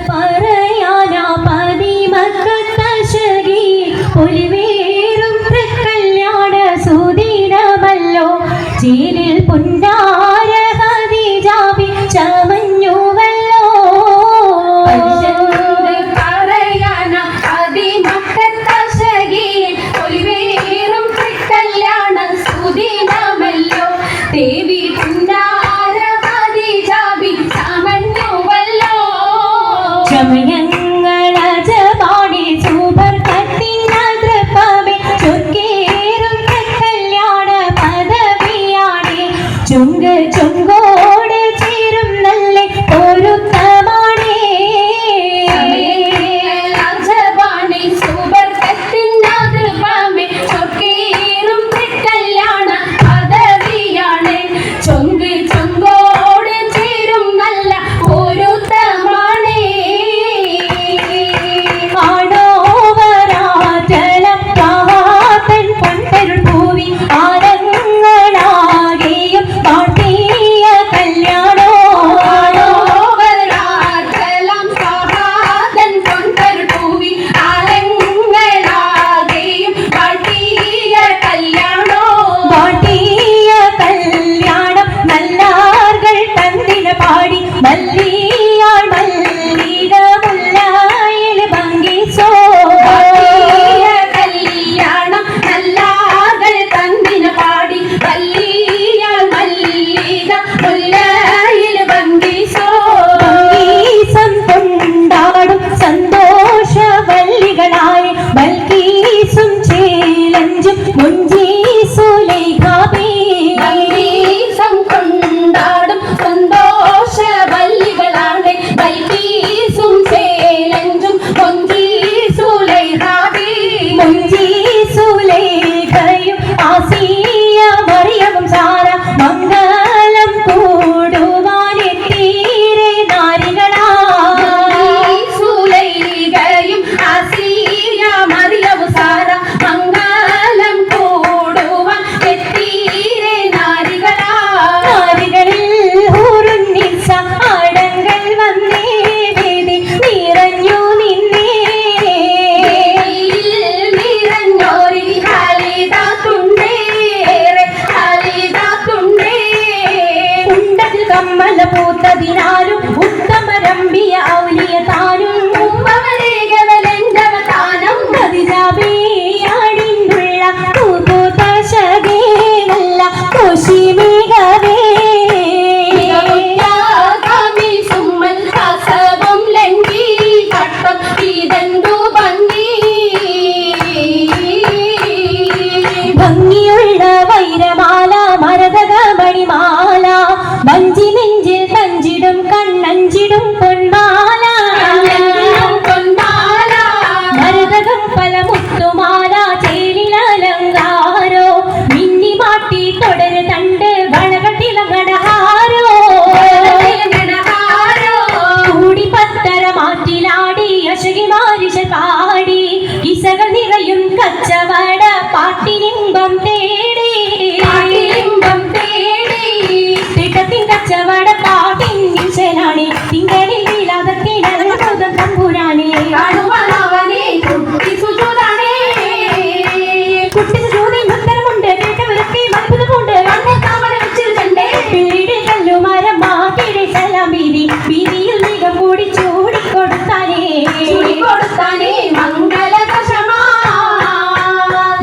പറയാനാ പതിമക്കത്തശകി പൊലിവേറും തൃക്കല്യാണ സുദിനമല്ലോ ചേരിൽ പുണ്ടാര ഹദീജാബി ചമഞ്ഞുവല്ലോ പറയാനാ പതിമക്കത്തശകി പൊലിവേറും തൃക്കല്യാണ സുദിനമല്ലോ ദേവി ചമയങ്ങളജപാടി സൂപർ കത്തിനതൃപമേ ചൊക്കേറും കല്യാണ പദവിയാണേ ചുങ്ക് ചുങ്കോട് ചേരും നല്ല പൊരുത്തമാണേ ചമയങ്ങളജപാടി സൂപർ കത്തിനതൃപമേ ചൊക്കേറും കല്യാണ പദവിയാണേ ചുങ്ക് ചുങ്കോട് ചേരും നല്ല പൊരുത്തമാണേ മല്ലിയാൾ മല്ലിക മുല്ലായിൽ ഭംഗിസോ കല്യാണം നല്ലാകൾ തന്നിന പാടി മല്ലിയാൾ മല്ലിക മുല്ലായിൽ ഭംഗിസോ ഭംഗീസം കൊണ്ടാടും സന്തോഷ വല്ലികളായ ബൽക്കീസും ചേലഞ്ചും മുഞ്ചീസുലൈഖാബേ ഭംഗീസം കൊണ്ടാടും സന്തോഷ വല്ലികളാണ് ബൽക്കീസും ചേലഞ്ചും മുഞ്ചീസുലൈഖയും ആസിയ മറിയവും സാര മംഗളം കൂടുവാനെത്തീരെ നാരികളാ സുലൈഖയും ആസിയ മറിയവും സാര മംഗളം കൂടുവാൻ എത്തീരെ നാരികളാ നാരികളിൽ ഹൂറുന്നിസ ആടങ്ങൾ വന്നേ വേദി നിറഞ്ഞു നിന്നേ നിറഞ്ഞോരി ഹാലിദാത്തുണ്ടേ ഉണ്ടതിൽ കമ്മല പൂത്തതിനാലും ഉത്തമരമ്പിയ ഔലിയ താനും ഉമ്മവരേകവലെഞ്ചവതാനം ഹദീജാബിയാടിന്നുള്ള പൂതശകേ നല്ല കോശിമികവേ സുമ്മൽ കസവും ലംഘി കട്ടം ഇതെന്തു ഭംഗിയുള്ള വൈരമാല മരതക മണിമാല വഞ്ചി നെഞ്ചിൽ തഞ്ചിടും കണ്ണഞ്ചിടും പൊന്മാല മരതകം പല മുത്തുമാല ചേലിലലങ്കാരോ മിന്നി മാട്ടി തുടര് തണ്ട് വളകട്ടിലങ്ങടഹാരോ കൂടി പത്തര മാറ്റിലാടി അശകി മാരിശ പാടി ഇസകൾ നിറയും കച്ചവട പാട്ടിനിമ്പം തേടി തിട്ടത്തിൻ കച്ചവട പാട്ടിൻ നിശനാണി തിങ്കളിൽ വിലാദത്തിലങ്ങ തമ്പുരാനെ കുട്ടി സുജൂതി ഉത്തരമുണ്ട് കേട്ടവരൊക്കെ അത്ഭുതമുണ്ട് പിള്ളീട് കല്ലുമരം മാറ്റിടെ സലാം ബീവി ബീവിയിൽ നികം കൂടി ചൂടിക്കൊടുത്താനേ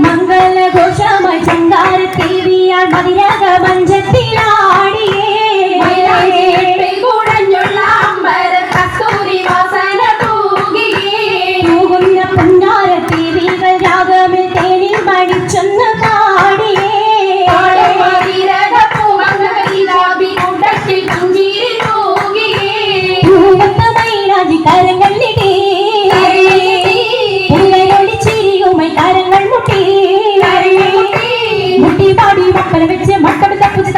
മംഗളഘോഷമായി ചങ്കാരത്തേവിയാൾ മതിരക മഞ്ചത്തിലാടിയേ തൂകുന്ന പുന്നാരത്തേവികൾ രാഗമിൽ തേനിൽ മണിച്ചൊന്ന് പാടിയേ പൂവത്തമൈരാജി കരങ്ങളിടേ പുള്ളയോടി ചിരിയുമായി കരങ്ങൾ മുട്ടി മുട്ടി പാടി മക്കളെ വെച്ച് മക്കൾ തപ്പുച്ച്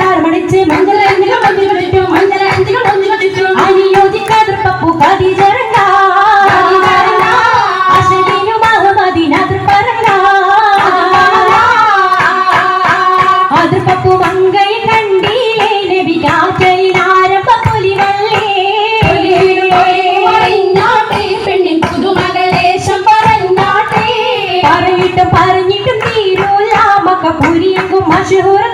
അച്ചുഹൂറ